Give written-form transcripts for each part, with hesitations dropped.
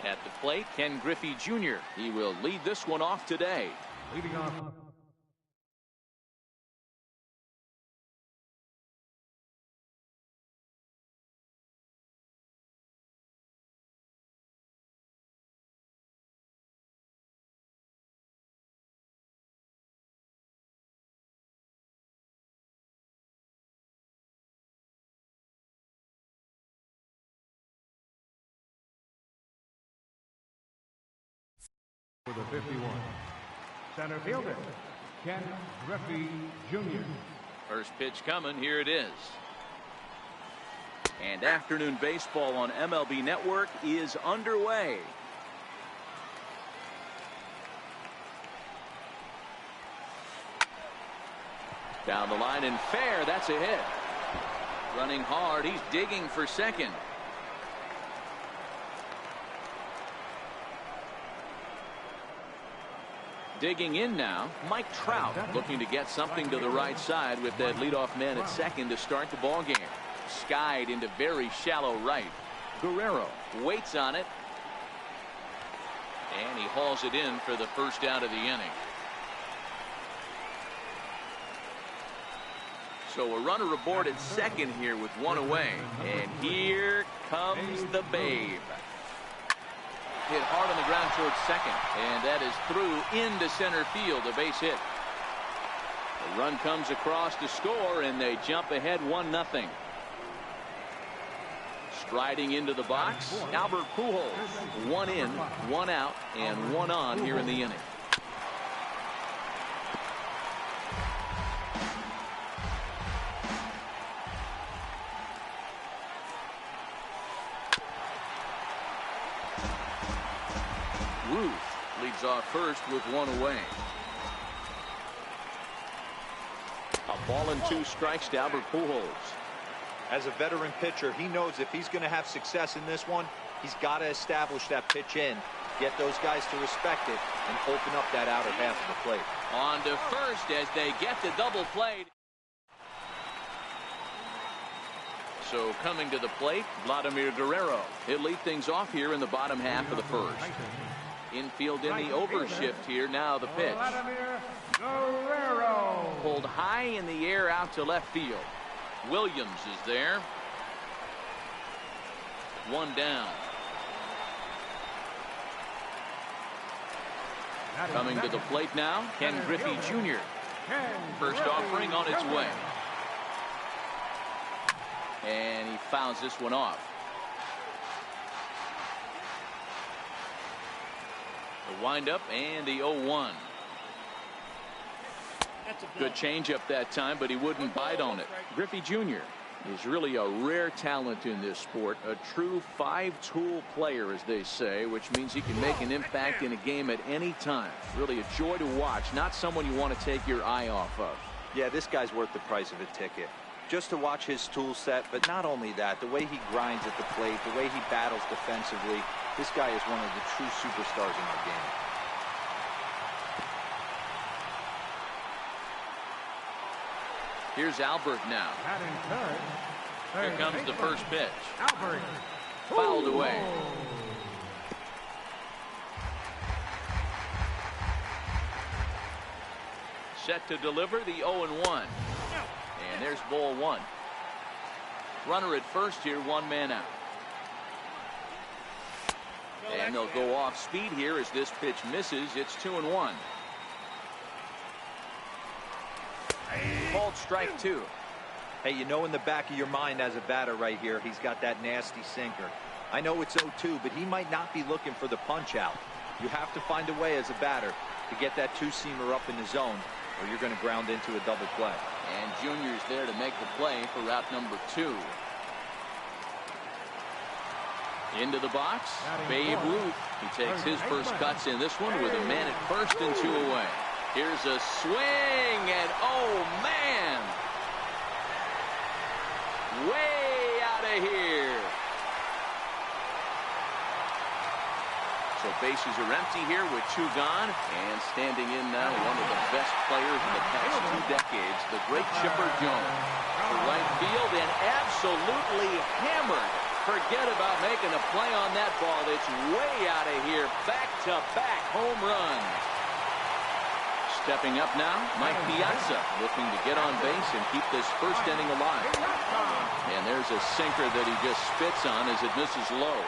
At the plate, Ken Griffey Jr. He will lead this one off today. Leading off. For the 51, center fielder, Ken Griffey Jr. First pitch coming. Here it is. And afternoon baseball on MLB Network is underway. Down the line and fair. That's a hit. Running hard. He's digging for second. Digging in now, Mike Trout looking to get something to the right side with that leadoff man at second to start the ball game. Skied into very shallow right. Guerrero waits on it, and he hauls it in for the first out of the inning. So a runner aboard at second here with one away, and here comes the Babe. Hit hard on the ground towards second, and that is through into center field, a base hit. The run comes across to score, and they jump ahead 1-0. Striding into the box, Albert Pujols. 1 in, 1 out, and 1 on here in the inning. Ruth leads off first with 1 away. A ball and 2 strikes to Albert Pujols. As a veteran pitcher, he knows if he's going to have success in this one, he's got to establish that pitch in, get those guys to respect it, and open up that outer half of the plate. On to first as they get the double play. So coming to the plate, Vladimir Guerrero. He'll lead things off here in the bottom half of the first. Infield in the overshift here. Now the pitch. Guerrero. Pulled high in the air out to left field. Williams is there. 1 down. Coming to the plate now, Ken Griffey Jr. First offering on its way. And he fouls this one off. The windup and the 0-1. Good changeup that time, but he wouldn't bite on it. Griffey Jr. is really a rare talent in this sport. A true 5-tool player, as they say, which means he can make an impact in a game at any time. Really a joy to watch. Not someone you want to take your eye off of. Yeah, this guy's worth the price of a ticket. Just to watch his tool set, but not only that, the way he grinds at the plate, the way he battles defensively, this guy is one of the true superstars in our game. Here's Albert now. Here comes the first pitch. Albert. Fouled away. Set to deliver the 0-1. And there's ball 1. Runner at first here, 1 man out. And they'll go off speed here as this pitch misses. It's 2-1. Called strike 2. Hey, you know in the back of your mind as a batter right here, he's got that nasty sinker. I know it's 0-2, but he might not be looking for the punch out. You have to find a way as a batter to get that 2-seamer up in the zone, or you're going to ground into a double play. And Junior's there to make the play for route number 2. Into the box, Babe Ruth. He takes his first cuts in this one with a man at first and 2 away. Here's a swing, and oh man, way out of here. So bases are empty here with 2 gone, and standing in now one of the best players in the past 2 decades, the great Chipper Jones. To right field and absolutely hammered Forget about making a play on that ball. It's way out of here. Back-to-back home runs. Stepping up now, Mike Piazza looking to get on base and keep this first inning alive. And there's a sinker that he just spits on as it misses low.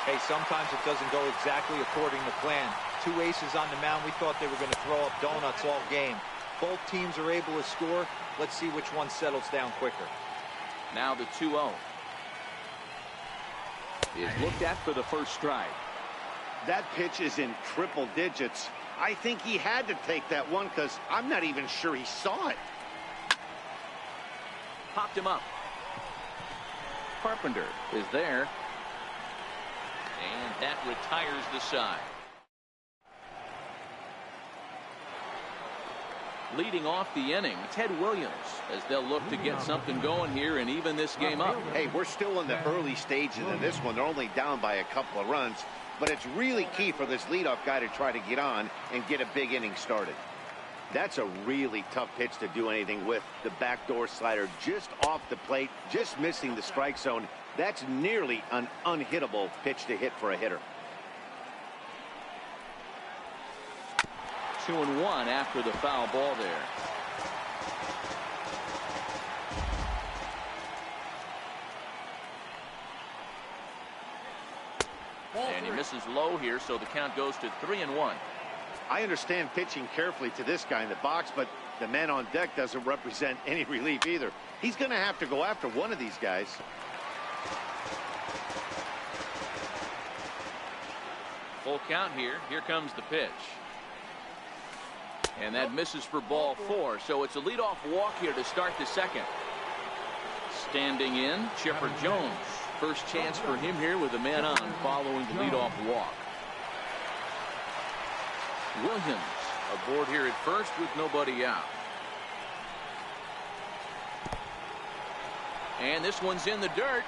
Hey, sometimes it doesn't go exactly according to plan. Two aces on the mound. We thought they were going to throw up donuts all game. Both teams are able to score. Let's see which one settles down quicker. Now the 2-0 is looked at for the first strike. That pitch is in triple digits. I think he had to take that one because I'm not even sure he saw it. Popped him up. Carpenter is there. And that retires the side. Leading off the inning, Ted Williams, as they'll look to get something going here and even this game up. Hey, we're still in the early stages of this one. They're only down by a couple of runs. But it's really key for this leadoff guy to try to get on and get a big inning started. That's a really tough pitch to do anything with. The backdoor slider just off the plate, just missing the strike zone. That's nearly an unhittable pitch to hit for a hitter. 2-1 after the foul ball there. And he misses low here, so the count goes to 3-1. I understand pitching carefully to this guy in the box, but the man on deck doesn't represent any relief either. He's going to have to go after one of these guys. Full count here. Here comes the pitch. And that misses for ball 4, so it's a leadoff walk here to start the second. Standing in, Chipper Jones. First chance for him here with a man on following the leadoff walk. Williams aboard here at first with nobody out. And this one's in the dirt.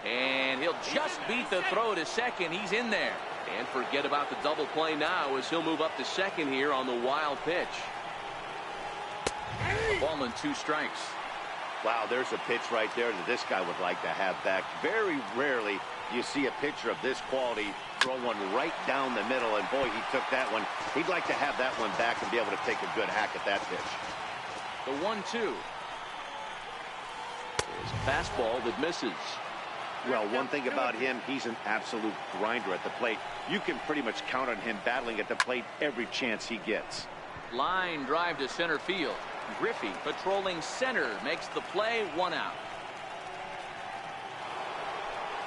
And he'll just beat the throw to second. He's in there. And forget about the double play now as he'll move up to second here on the wild pitch. Ball and 2 strikes. Wow, there's a pitch right there that this guy would like to have back. Very rarely you see a pitcher of this quality throw one right down the middle, and boy, he took that one. He'd like to have that one back and be able to take a good hack at that pitch. The 1-2 is a fastball that misses. Well, one thing about him, he's an absolute grinder at the plate. You can pretty much count on him battling at the plate every chance he gets. Line drive to center field. Griffey patrolling center makes the play, 1 out.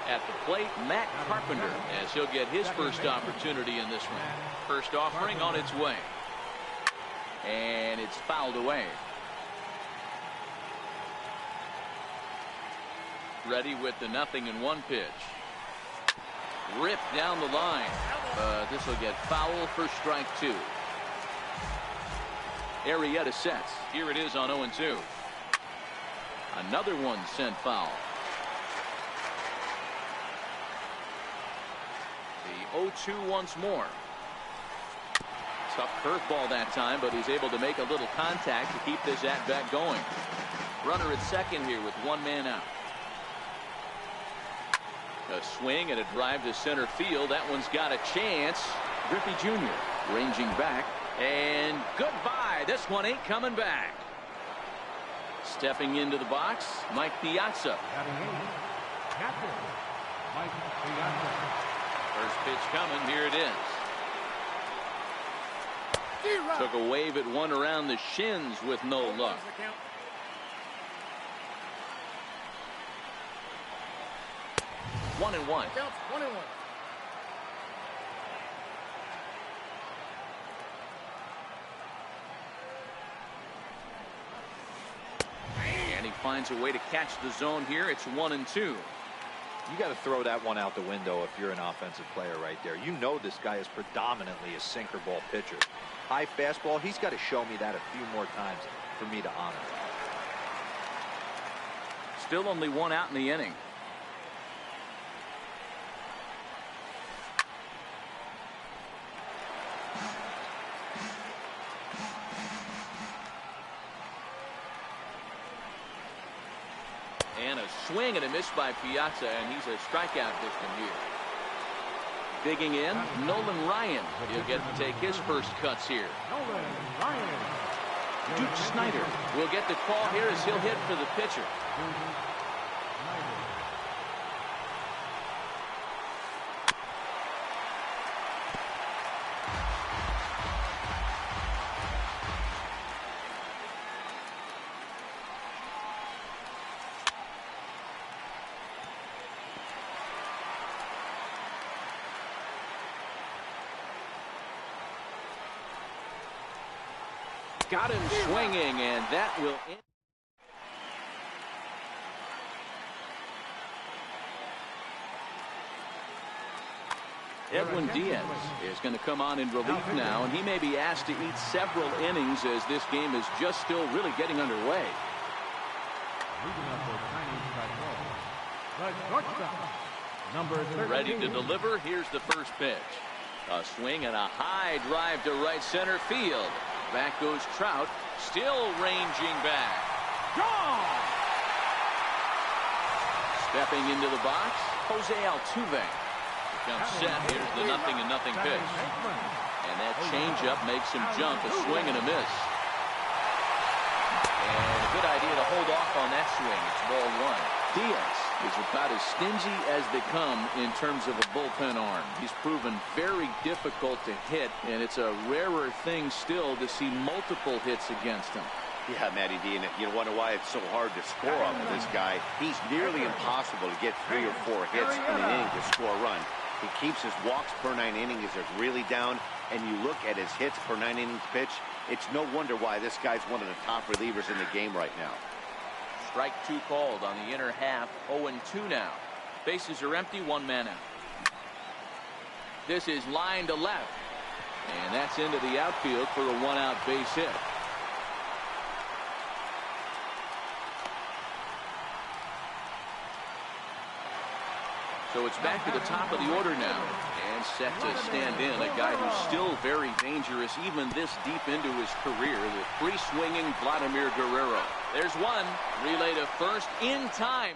At the plate, Matt Carpenter, as he'll get his first opportunity in this one. First offering on its way. And it's fouled away. Ready with the 0-1 pitch. Ripped down the line. This will get foul for strike 2. Arrieta sets. Here it is on 0-2. Another one sent foul. The 0-2 once more. Tough curveball that time, but he's able to make a little contact to keep this at-bat going. Runner at second here with 1 man out. A swing and a drive to center field. That one's got a chance. Griffey Jr. ranging back. And goodbye. This one ain't coming back. Stepping into the box, Mike Piazza. Captain Mike Piazza. First pitch coming. Here it is. Took a wave at one around the shins with no luck. One and one. And he finds a way to catch the zone here. It's 1-2. You got to throw that one out the window if you're an offensive player right there. You know this guy is predominantly a sinker ball pitcher. High fastball, he's got to show me that a few more times for me to honor. Still only 1 out in the inning. And a swing and a miss by Piazza, and he's a strikeout victim here. Digging in, Nolan Ryan. He'll get to take his first cuts here. Nolan Ryan. Duke Snyder will get the call here as he'll hit for the pitcher. Got him swinging, and that will end. Edwin Diaz is going to come on in relief now, and he may be asked to eat several innings as this game is just still really getting underway. Ready to deliver. Here's the first pitch. A swing and a high drive to right center field. Back goes Trout, still ranging back. Gone! Stepping into the box, Jose Altuve. Becomes set. Here's the 0-0 pitch. And that changeup makes him jump. A swing and a miss. And a good idea to hold off on that swing. It's ball one. Diaz is about as stingy as they come in terms of a bullpen arm. He's proven very difficult to hit, and it's a rarer thing still to see multiple hits against him. Yeah, Matty D, and you wonder why it's so hard to score off of this guy. He's nearly impossible to get 3 or 4 hits in an inning to score a run. He keeps his walks per 9 innings is really down, and you look at his hits per 9 innings pitch, it's no wonder why this guy's one of the top relievers in the game right now. Strike 2 called on the inner half. 0-2 now. Bases are empty, 1 man out. This is line to left, and that's into the outfield for a 1-out base hit. So it's back to the top of the order now, and set to stand in a guy who's still very dangerous even this deep into his career, the free-swinging Vladimir Guerrero. There's one. Relay to first in time.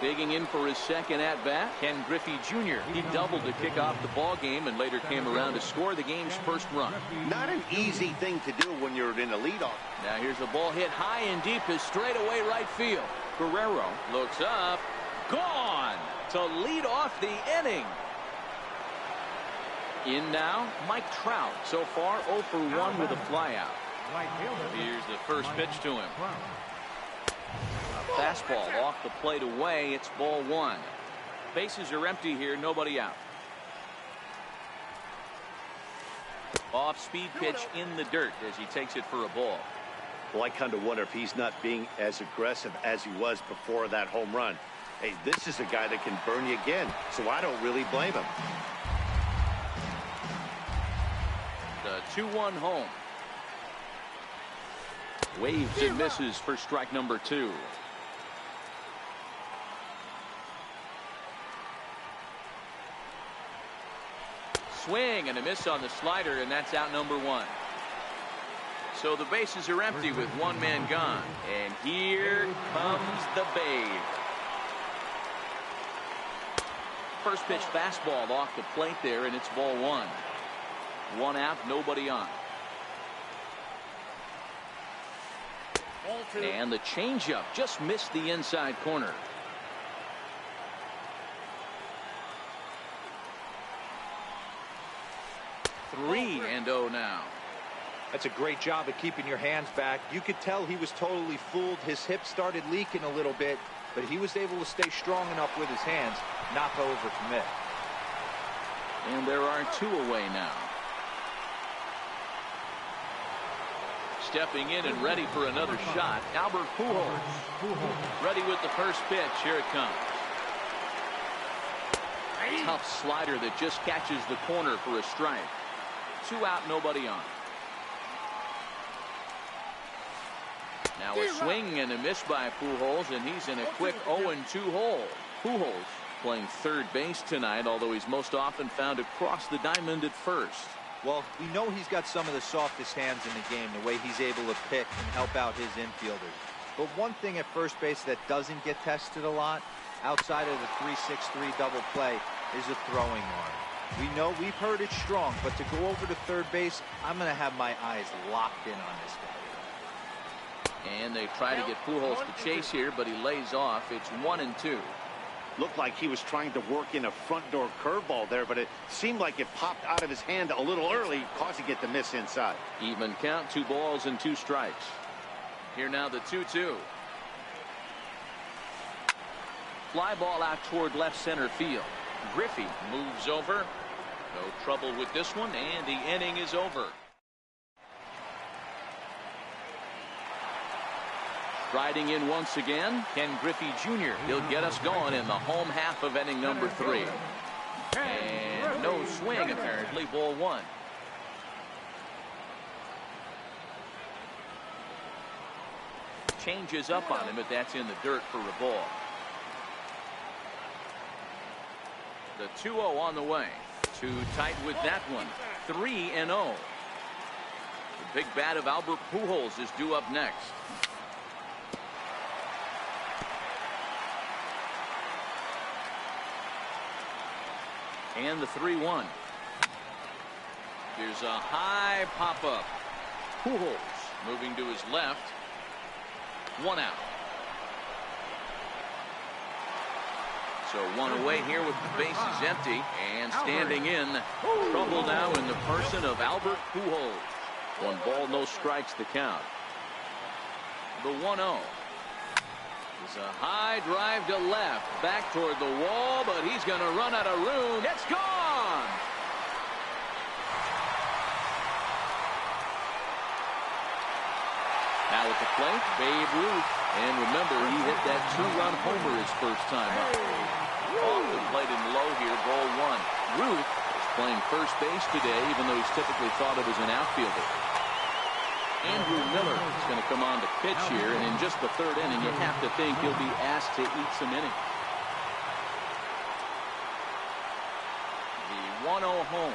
Digging in for his second at-bat, Ken Griffey Jr. He doubled to kick off the ball game and later came around to score the game's first run. Not an easy thing to do when you're in a leadoff. Now here's a ball hit high and deep to straightaway right field. Guerrero looks up. Gone to lead off the inning. In now, Mike Trout. So far 0 for 1 with a flyout. Here's the first pitch to him. A fastball off the plate away. It's ball 1. Bases are empty here. Nobody out. Off-speed pitch in the dirt as he takes it for a ball. Well, I kind of wonder if he's not being as aggressive as he was before that home run. Hey, this is a guy that can burn you again, so I don't really blame him. The 2-1 home. Waves and misses for strike number 2. Swing and a miss on the slider, and that's out number 1. So the bases are empty with 1 man gone. And here comes the Babe. First pitch fastball off the plate there, and it's ball 1. 1 out, nobody on. And the changeup just missed the inside corner. Three and 0 now. That's a great job of keeping your hands back. You could tell he was totally fooled. His hip started leaking a little bit, but he was able to stay strong enough with his hands not to overcommit. And there are 2 away now. Stepping in and ready for another shot, Albert Pujols. Ready with the first pitch. Here it comes. Tough slider that just catches the corner for a strike. 2 out, nobody on. Now a swing and a miss by Pujols, and he's in a quick 0-2 hole. Pujols playing third base tonight, although he's most often found across the diamond at first. Well, we know he's got some of the softest hands in the game, the way he's able to pick and help out his infielders. But one thing at first base that doesn't get tested a lot, outside of the 3-6-3 double play, is a throwing arm. We know we've heard it's strong, but to go over to third base, I'm going to have my eyes locked in on this guy. And they try to get Pujols to chase here, but he lays off. It's 1-2. Looked like he was trying to work in a front door curveball there, but it seemed like it popped out of his hand a little early, causing it to miss inside. Even count, 2 balls and 2 strikes. Here now the 2-2. Fly ball out toward left center field. Griffey moves over. No trouble with this one, and the inning is over. Riding in once again, Ken Griffey Jr. He'll get us going in the home half of inning number 3. And no swing, apparently. Ball 1. Changes up on him, but that's in the dirt for a ball. The 2-0 on the way. Too tight with that one. 3-0. The big bat of Albert Pujols is due up next. And the 3-1. Here's a high pop-up. Pujols moving to his left. 1 out. So 1 away here with the bases empty. And standing in, trouble now in the person of Albert Pujols. 1 ball, no strikes to count. The 1-0. Is a high drive to left. Back toward the wall, but he's going to run out of room. It's gone! Now at the plate, Babe Ruth. And remember, he hit that 2-run homer his first time up. Off the plate and low here, ball 1. Ruth is playing first base today, even though he's typically thought of as an outfielder. Andrew Miller is going to come on to pitch here, and in just the 3rd inning, you have to think he'll be asked to eat some innings. The 1-0 home.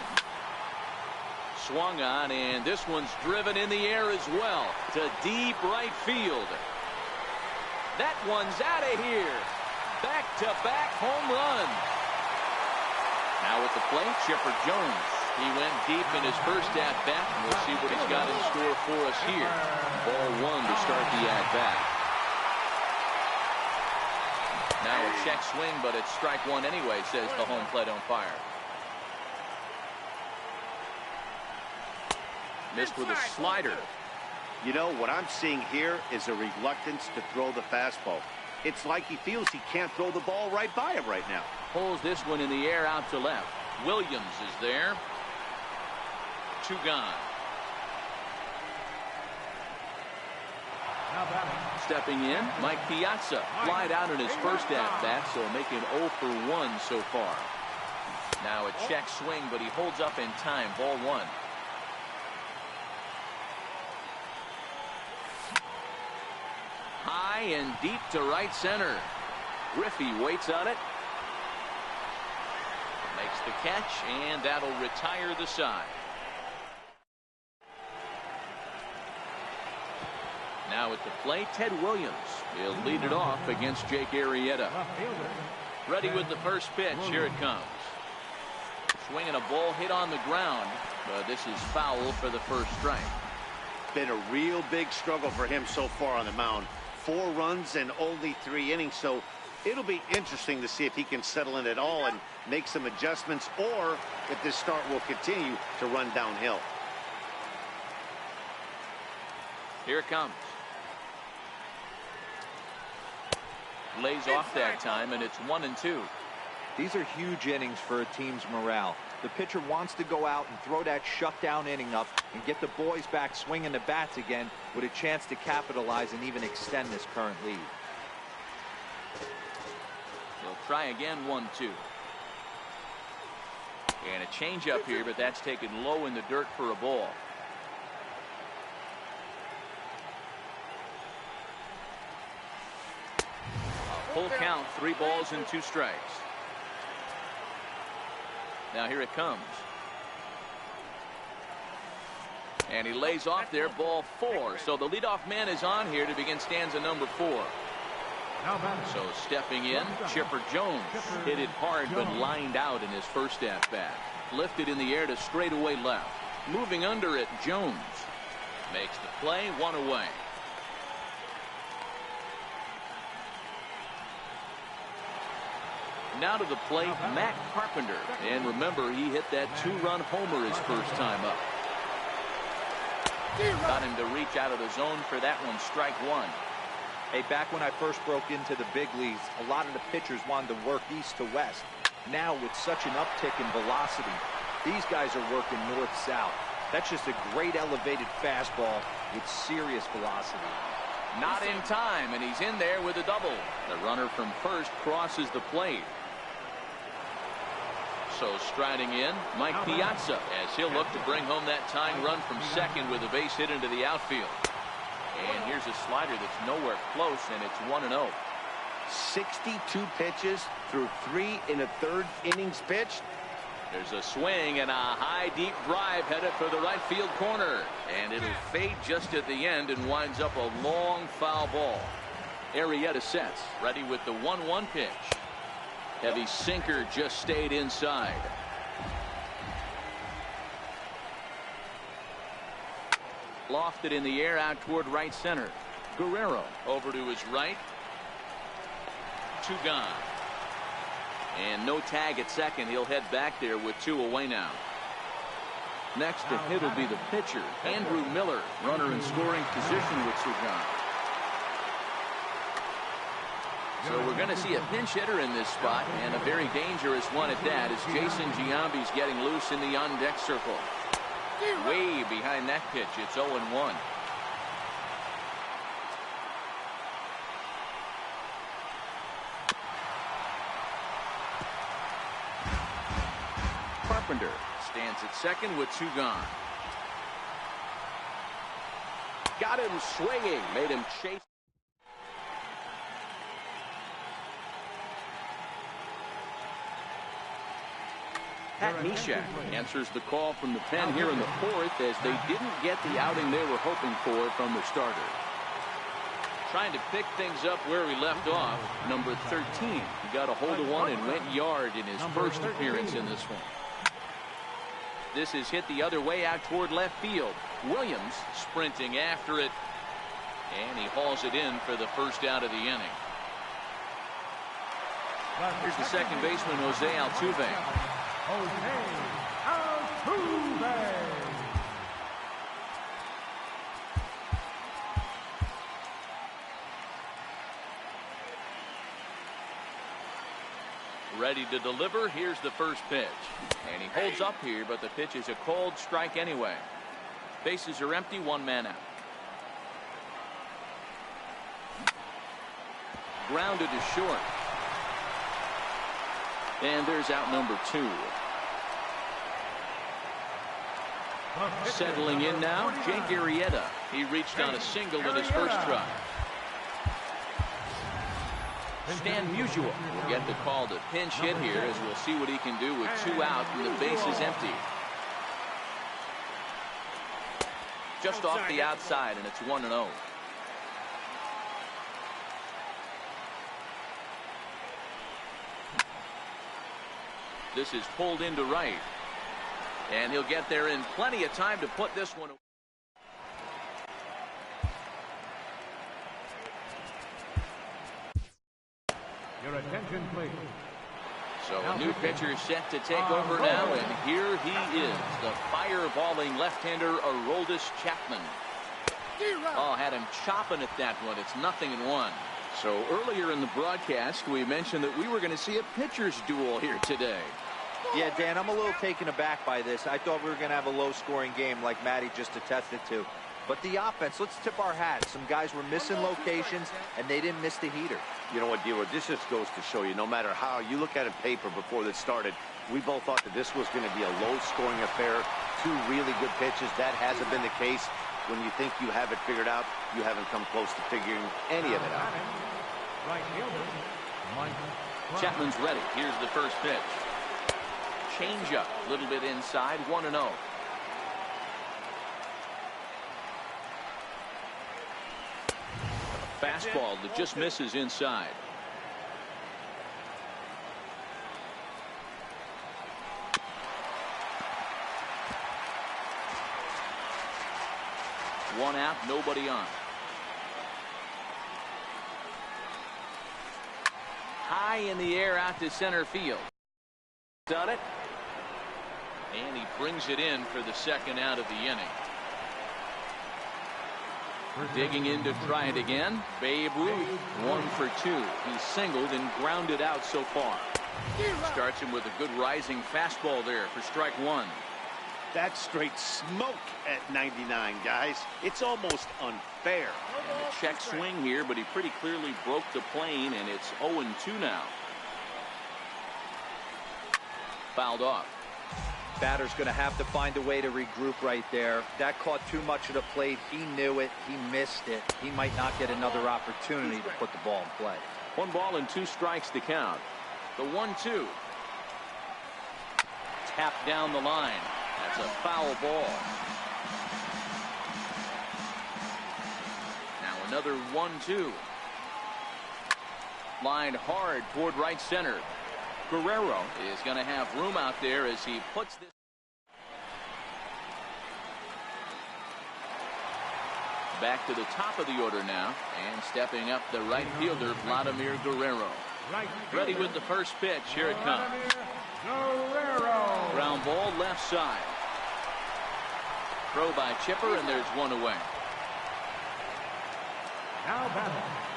Swung on, and this one's driven in the air as well to deep right field. That one's out of here. Back-to-back home run. Now at the plate, Chipper Jones. He went deep in his first at-bat, and we'll see what he's got in store for us here. Ball 1 to start the at-bat. Now a check swing, but it's strike 1 anyway, says the home plate umpire. Missed with a slider. You know, what I'm seeing here is a reluctance to throw the fastball. It's like he feels he can't throw the ball right by him right now. Pulls this one in the air out to left. Williams is there. 2 gone. Stepping in, Mike Piazza. Flied out in his first at-bat, so making 0 for 1 so far. Now a check swing, but he holds up in time. Ball 1. High and deep to right center. Griffey waits on it. Makes the catch, and that'll retire the side. Now at the plate, Ted Williams. He'll lead it off against Jake Arrieta. Ready with the first pitch. Here it comes. Swinging a ball hit on the ground, but this is foul for the first strike. Been a real big struggle for him so far on the mound. 4 runs and only 3 innings, so it'll be interesting to see if he can settle in at all and make some adjustments, or if this start will continue to run downhill. Here it comes. Lays off that time, and it's 1-2. These are huge innings for a team's morale. The pitcher wants to go out and throw that shutdown inning up and get the boys back swinging the bats again with a chance to capitalize and even extend this current lead. He'll try again, 1-2. And a changeup here, but that's taken low in the dirt for a ball. A full count, 3 balls and 2 strikes. Now here it comes. And he lays off there, ball 4. So the leadoff man is on here to begin stanza number 4. So stepping in, Chipper Jones. Hit it hard but lined out in his first at bat. Lifted in the air to straightaway left. Moving under it, Jones. Makes the play, 1 away. Now to the plate, Matt Carpenter. And remember, he hit that 2-run homer his first time up. Got him to reach out of the zone for that one, strike 1. Hey, back when I first broke into the big leagues, a lot of the pitchers wanted to work east to west. Now, with such an uptick in velocity, these guys are working north-south. That's just a great elevated fastball with serious velocity. Not in time, and he's in there with a double. The runner from first crosses the plate. So striding in, Mike Piazza, as he'll look to bring home that tying run from second with a base hit into the outfield. And here's a slider that's nowhere close, and it's 1-0. 62 pitches through 3 1/3 innings pitched. There's a swing and a high deep drive headed for the right field corner, and it'll fade just at the end and winds up a long foul ball. Arrieta sets, ready with the 1-1 pitch. Heavy sinker just stayed inside. Lofted in the air out toward right center. Guerrero over to his right. 2 gone. And no tag at second. He'll head back there with 2 away now. Next to hit will be the pitcher, Andrew Miller, runner in scoring position with 2 gone. So we're going to see a pinch hitter in this spot, and a very dangerous one at that, as Jason Giambi's getting loose in the on-deck circle. Way behind that pitch. It's 0-1. Carpenter stands at second with 2 gone. Got him swinging. Made him chase. Pat Neshek answers the call from the pen here in the 4th, as they didn't get the outing they were hoping for from the starter. Trying to pick things up where he left off, number 13. He got a hold of one and went yard in his first appearance in this one. This is hit the other way out toward left field. Williams sprinting after it, and he hauls it in for the first out of the inning. Here's the second baseman, Jose Altuve. Ready to deliver. Here's the first pitch. And he holds up here, but the pitch is a cold strike anyway. Bases are empty, 1 man out. Grounded to short. And there's out number 2. Settling in now, Jake Arrieta. He reached on a single in his first try. Stan Musial will get the call to pinch hit here, as we'll see what he can do with 2 out and the base is empty. Just off the outside, and it's 1-0. This is pulled into right. And he'll get there in plenty of time to put this one away. Your attention, please. So a new pitcher set to take over now, and here he is, the fireballing left-hander Aroldis Chapman. Oh, had him chopping at that one. It's 0-1. So earlier in the broadcast, we mentioned that we were going to see a pitcher's duel here today. Yeah, Dan, I'm a little taken aback by this. I thought we were going to have a low-scoring game like Matty just attested to. But the offense, let's tip our hats. Some guys were missing locations, and they didn't miss the heater. You know what, D-Roy, this just goes to show you, no matter how you look at it paper before this started, we both thought that this was going to be a low-scoring affair. 2 really good pitches. That hasn't been the case. When you think you have it figured out, you haven't come close to figuring any of it out. Chapman's ready. Here's the first pitch. Change up, a little bit inside, 1-0. Fastball that just misses inside. One out, nobody on. High in the air out to center field. Done it. And he brings it in for the second out of the inning. Digging in to try it again. Babe Ruth, 1 for 2. He's singled and grounded out so far. Starts him with a good rising fastball there for strike 1. That's straight smoke at 99, guys. It's almost unfair. And a check swing here, but he pretty clearly broke the plane, and it's 0-2 now. Fouled off. Batter's going to have to find a way to regroup right there. That caught too much of the plate. He knew it. He missed it. He might not get another opportunity to put the ball in play. 1 ball and 2 strikes to count. The 1-2. Tapped down the line. That's a foul ball. Now another 1-2. Lined hard toward right center. Guerrero is going to have room out there as he puts this. Back to the top of the order now, and stepping up the right fielder, Vladimir Guerrero. Ready with the first pitch. Here it comes. Ground ball left side. Throw by Chipper, and there's one away.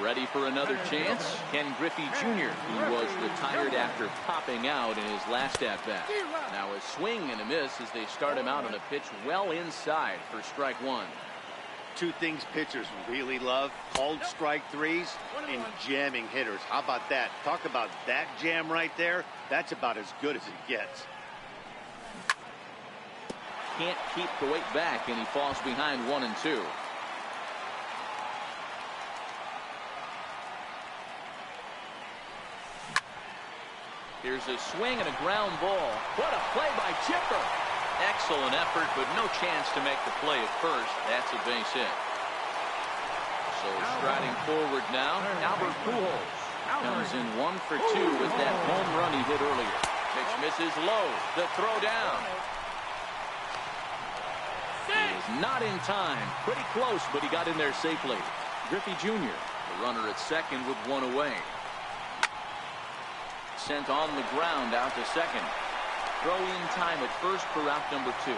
Ready for another chance. Ken Griffey Jr., who was retired after popping out in his last at-bat. Now a swing and a miss as they start him out on a pitch well inside for strike 1. 2 things pitchers really love: called strike 3s and jamming hitters. How about that? Talk about that jam right there. That's about as good as it gets. Can't keep the weight back, and he falls behind 1-2. Here's a swing and a ground ball. What a play by Chipper. Excellent effort, but no chance to make the play at first. That's a base hit. So striding forward now, Albert Pujols comes in 1 for 2 with that home run he hit earlier. Pitch misses low. The throw down. He is not in time. Pretty close, but he got in there safely. Griffey Jr., the runner at second with 1 away. Sent on the ground out to second. Throw in time at first for out number 2.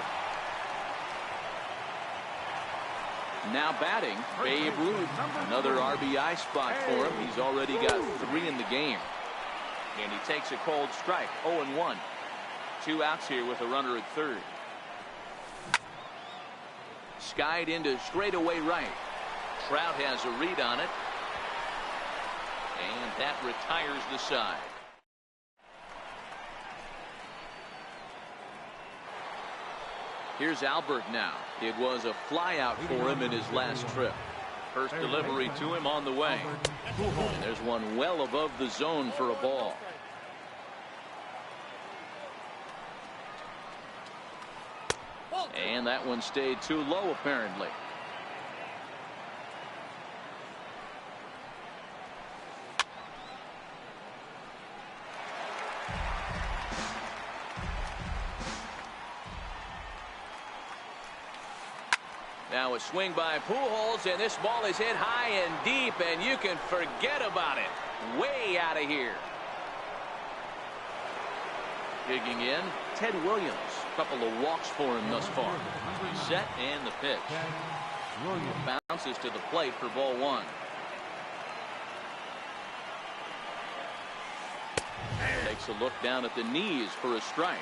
Now batting, Babe Ruth. Another RBI spot for him. He's already got 3 in the game. And he takes a cold strike. 0-1. 2 outs here with a runner at third. Skied into straightaway right. Trout has a read on it. And that retires the side. Here's Albert now. It was a flyout for him in his last trip. First delivery to him on the way. And there's one well above the zone for a ball. And that one stayed too low apparently. Now a swing by Pujols, and this ball is hit high and deep, and you can forget about it. Way out of here. Digging in, Ted Williams. A couple of walks for him thus far. Set and the pitch. Bounces to the plate for ball 1. Takes a look down at the knees for a strike.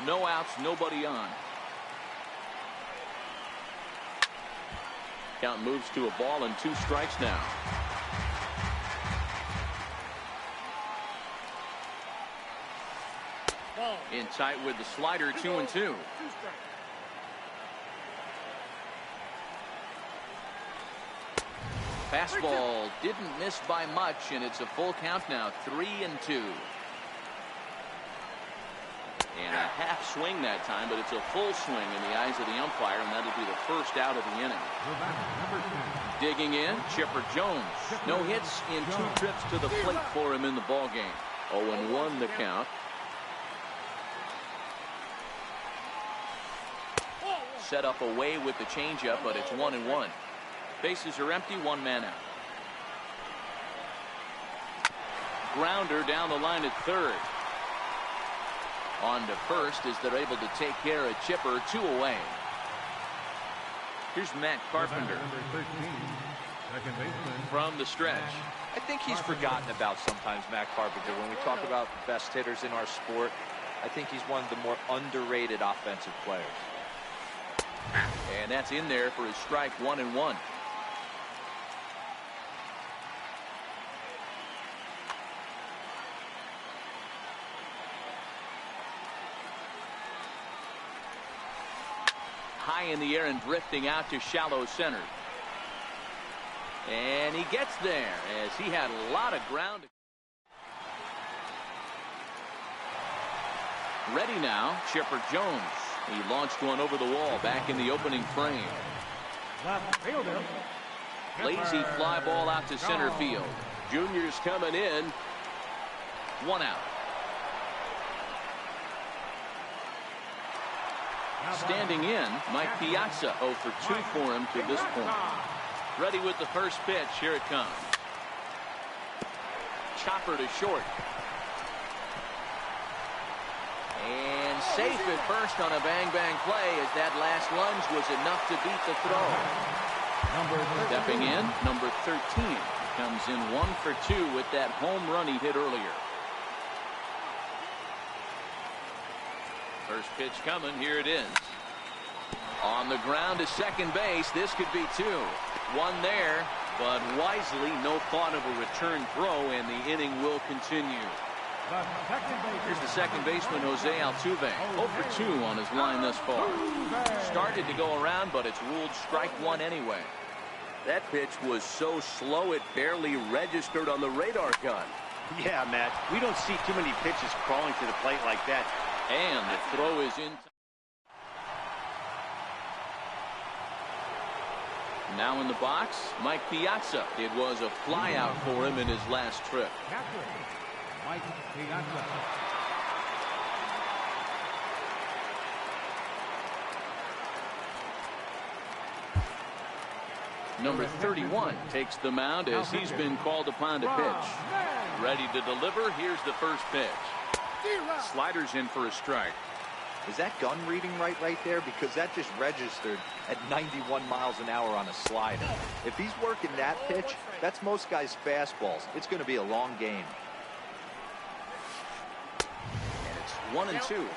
No outs, nobody on. Count moves to a ball and 2 strikes now. In tight with the slider, 2-2. Fastball didn't miss by much, and it's a full count now, 3-2. And a half swing that time, but it's a full swing in the eyes of the umpire, and that'll be the first out of the inning. Digging in, Chipper Jones. No hits in 2 trips to the plate for him in the ballgame. 0-1 the count. Set up away with the changeup, but it's 1-1. Bases are empty, 1 man out. Grounder down the line at third. On to first as they're able to take care of Chipper. 2 away. Here's Matt Carpenter from the stretch. I think he's forgotten about sometimes, Matt Carpenter. When we talk about the best hitters in our sport, I think he's one of the more underrated offensive players. And that's in there for his strike. 1-1. High in the air and drifting out to shallow center. And he gets there as he had a lot of ground. Ready now, Chipper Jones. He launched one over the wall back in the opening frame. Lazy fly ball out to center field. Junior's coming in. 1 out. Standing in, Mike Piazza 0 for 2 for him to this point. Ready with the first pitch. Here it comes. Chopper to short. And safe at first on a bang-bang play as that last lunge was enough to beat the throw. Stepping in, number 13 comes in 1 for 2 with that home run he hit earlier. First pitch coming. Here it is. On the ground to second base. This could be 2. 1 there, but wisely no thought of a return throw, and the inning will continue. Here's the second baseman, Jose Altuve. 0 for 2 on his line thus far. Started to go around, but it's ruled strike 1 anyway. That pitch was so slow it barely registered on the radar gun. Yeah, Matt, we don't see too many pitches crawling to the plate like that. And the throw is in. Now in the box, Mike Piazza. It was a fly out for him in his last trip. Mike Piazza. Number 31 takes the mound as he's been called upon to pitch. Ready to deliver. Here's the first pitch. Sliders in for a strike. Is that gun reading right there? Because that just registered at 91 miles an hour on a slider. If he's working that pitch, that's most guys' fastballs. It's going to be a long game. And it's 1-2.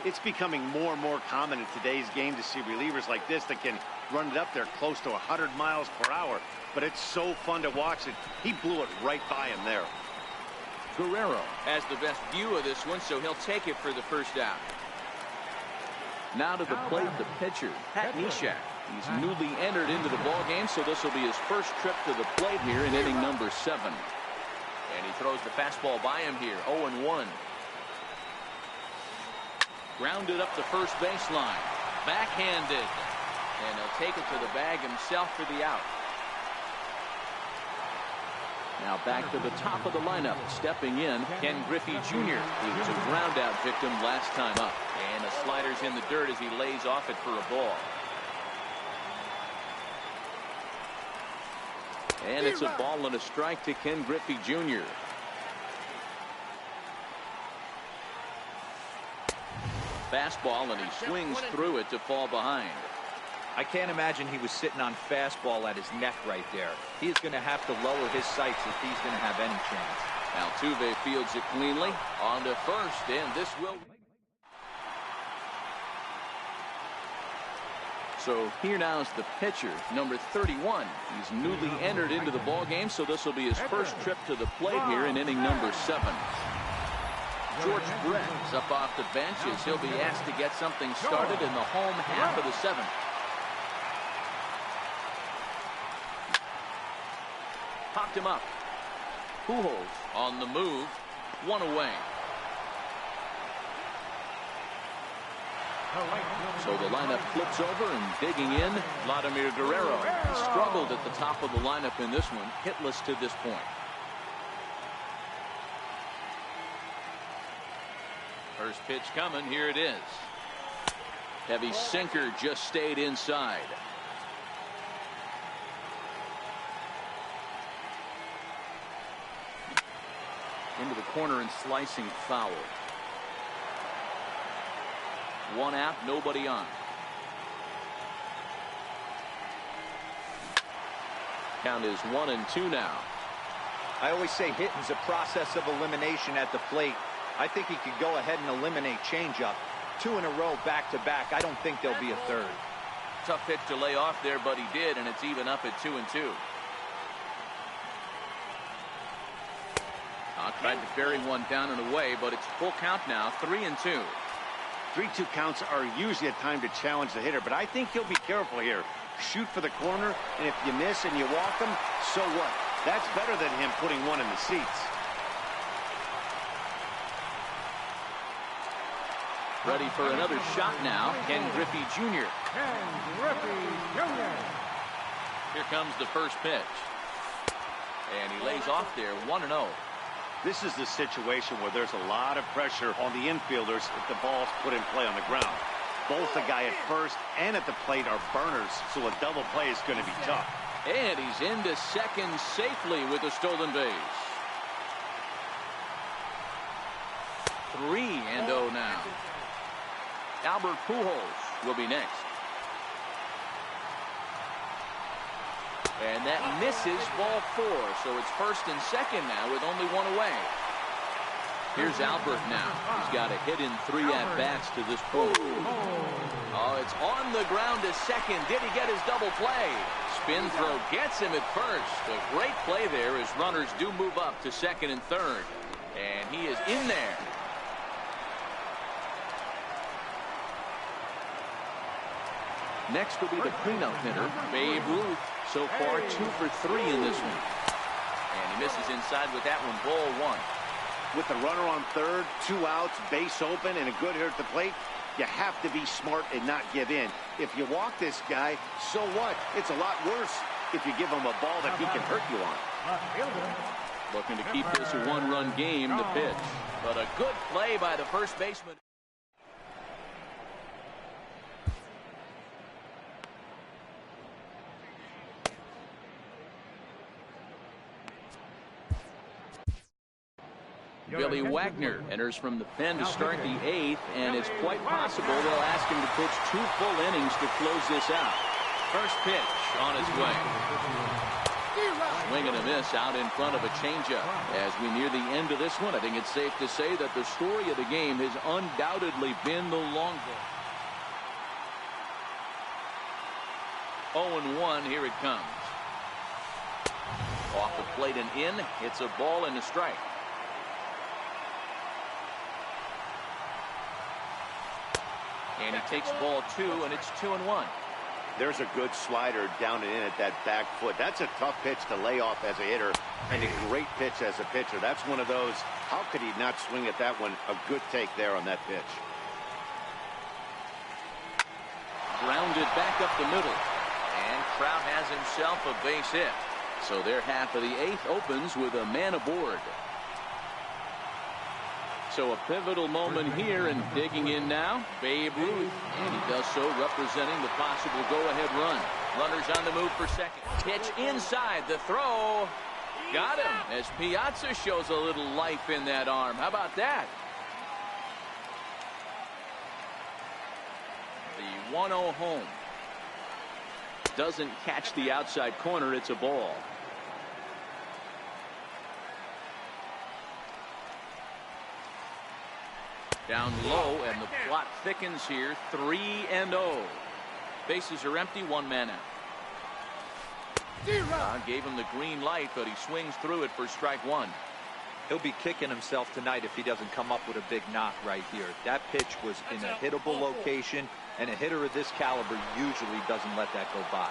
It's becoming more and more common in today's game to see relievers like this that can run it up there close to 100 miles per hour. But it's so fun to watch it. He blew it right by him there. Guerrero has the best view of this one, so he'll take it for the first out. Now to the plate, the pitcher, Pat Neshek. He's newly entered into the ballgame, so this will be his first trip to the plate here in inning number 7. And he throws the fastball by him here, 0-1. Grounded up the first baseline. Backhanded. And he'll take it to the bag himself for the out. Now back to the top of the lineup. Stepping in, Ken Griffey Jr. He was a ground out victim last time up. And the slider's in the dirt as he lays off it for a ball. And it's a ball and a strike to Ken Griffey Jr. Fastball, and he swings through it to fall behind. I can't imagine he was sitting on fastball at his neck right there. He is going to have to lower his sights if he's going to have any chance. Altuve fields it cleanly. On to first, and this will. So here now is the pitcher, number 31. He's newly entered into the ballgame, so this will be his first trip to the plate here in inning number 7. George Brett is up off the bench as he'll be asked to get something started in the home half of the 7th. Popped him up. Pujols on the move. 1 away. So the lineup flips over and digging in, Vladimir Guerrero. He struggled at the top of the lineup in this one, hitless to this point. First pitch coming, here it is. Heavy sinker just stayed inside. Into the corner and slicing foul. One out, nobody on. Count is 1-2 now. I always say hitting's a process of elimination at the plate. I think he could go ahead and eliminate changeup. 2 in a row back-to-back. I don't think there'll be a third. Tough pitch to lay off there, but he did, and it's even up at 2-2. Tried to bury one down and away, but it's full count now, 3-2. 3-2 counts are usually a time to challenge the hitter, but I think he'll be careful here. Shoot for the corner, and if you miss and you walk him, so what? That's better than him putting one in the seats. Ready for another shot now, Ken Griffey Jr. Ken Griffey Jr. Here comes the first pitch. And he lays off there, 1-0. This is the situation where there's a lot of pressure on the infielders if the ball's put in play on the ground. Both the guy at first and at the plate are burners, so a double play is going to be tough. And he's into second safely with a stolen base. 3-0 now. Albert Pujols will be next. And that misses, ball 4. So it's first and second now with only one away. Here's Albert now. He's got a hit in 3 at-bats to this point. Oh, it's on the ground to second. Did he get his double play? Spin throw gets him at first. A great play there as runners do move up to second and third. And he is in there. Next will be the cleanup hitter, Babe Ruth. So far, 2 for 3 in this one. And he misses inside with that one, ball 1. With the runner on third, 2 outs, base open, and a good hitter at the plate, you have to be smart and not give in. If you walk this guy, so what? It's a lot worse if you give him a ball that he can hurt you on. Looking to keep this a 1-run game, the pitch. But a good play by the first baseman. Billy Wagner enters from the pen to start the 8th, and it's quite possible they'll ask him to pitch 2 full innings to close this out. First pitch on its way. Swing and a miss out in front of a changeup. As we near the end of this one, I think it's safe to say that the story of the game has undoubtedly been the long ball. 0-1, here it comes. Off the plate and in, it's a ball and a strike. And he takes ball 2, and it's 2-1. There's a good slider down and in at that back foot. That's a tough pitch to lay off as a hitter, and a great pitch as a pitcher. That's one of those, how could he not swing at that one? A good take there on that pitch. Grounded back up the middle. And Trout has himself a base hit. So their half of the 8th opens with a man aboard. So a pivotal moment here, and digging in now, Babe Ruth. And he does so representing the possible go-ahead run. Runners on the move for second. Pitch inside, the throw. Got him as Piazza shows a little life in that arm. How about that? The 1-0 home. Doesn't catch the outside corner. It's a ball. Down low, and the plot thickens here. 3-0. Bases are empty, 1 man out. Gave him the green light, but he swings through it for strike 1. He'll be kicking himself tonight if he doesn't come up with a big knock right here. That pitch was in a hittable location, and a hitter of this caliber usually doesn't let that go by.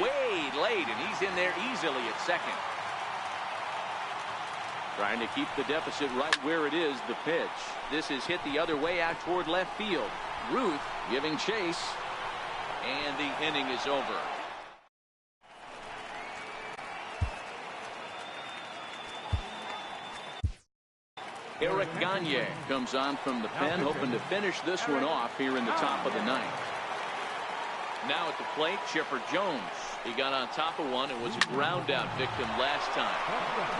way late, and he's in there easily at second. Trying to keep the deficit right where it is, the pitch. This is hit the other way out toward left field. Ruth giving chase, and the inning is over. Eric Gagne comes on from the pen, hoping to finish this one off here in the top of the ninth. Now at the plate, Chipper Jones. He got on top of one and was a ground out victim last time.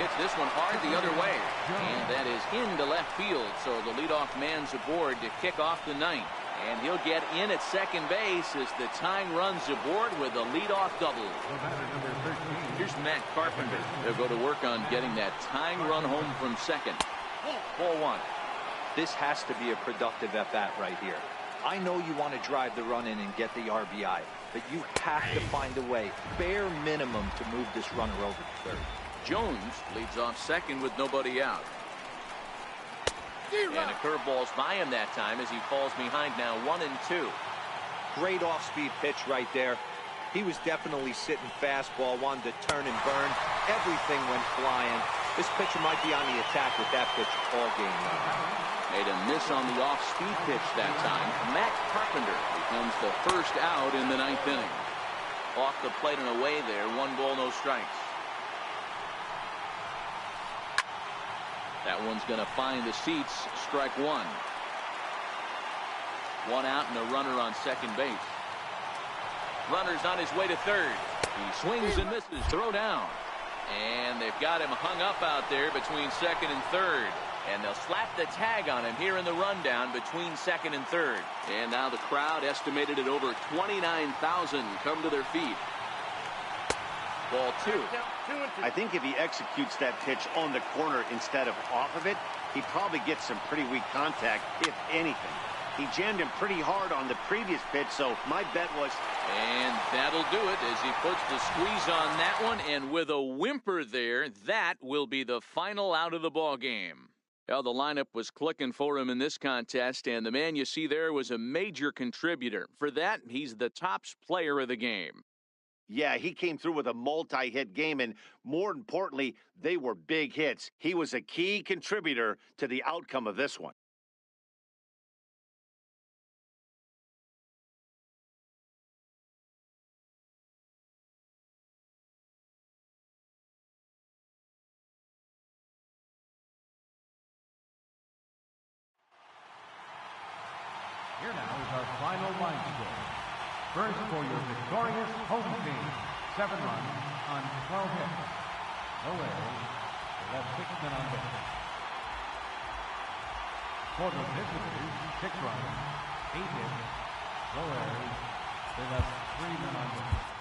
Hits this one hard the other way, and that is into left field, so the leadoff man's aboard to kick off the ninth. And he'll get in at second base as the tying runs aboard with a leadoff double. Here's Matt Carpenter. They'll go to work on getting that tying run home from second. Ball one. This has to be a productive at-bat right here. I know you want to drive the run in and get the RBI, but you have to find a way, bare minimum, to move this runner over to third. Jones leads off second with nobody out. And a curveball's by him that time as he falls behind now 1-2. Great off-speed pitch right there. He was definitely sitting fastball, wanted to turn and burn. Everything went flying. This pitcher might be on the attack with that pitch all game long. Made a miss on the off-speed pitch that time. Matt Carpenter becomes the first out in the ninth inning. Off the plate and away there. 1 ball, no strikes. That one's going to find the seats. Strike one. 1 out and a runner on second base. Runner's on his way to third. He swings and misses. Throw down. And they've got him hung up out there between second and third. And they'll slap the tag on him here in the rundown between second and third. And now the crowd, estimated at over 29,000, come to their feet. Ball two. I think if he executes that pitch on the corner instead of off of it, he probably gets some pretty weak contact, if anything. He jammed him pretty hard on the previous pitch, so my bet was... And that'll do it as he puts the squeeze on that one, and with a whimper there, that will be the final out of the ball game. Well, the lineup was clicking for him in this contest, and the man you see there was a major contributor. For that, he's the top player of the game. Yeah, he came through with a multi-hit game, and more importantly, they were big hits. He was a key contributor to the outcome of this one. Here now is our final line score. First, for your victorious home team, 7 runs on 12 hits. No errors. They left 6 men on base. For the visitors, 6 runs, 8 hits. No errors. They left 3 men on base.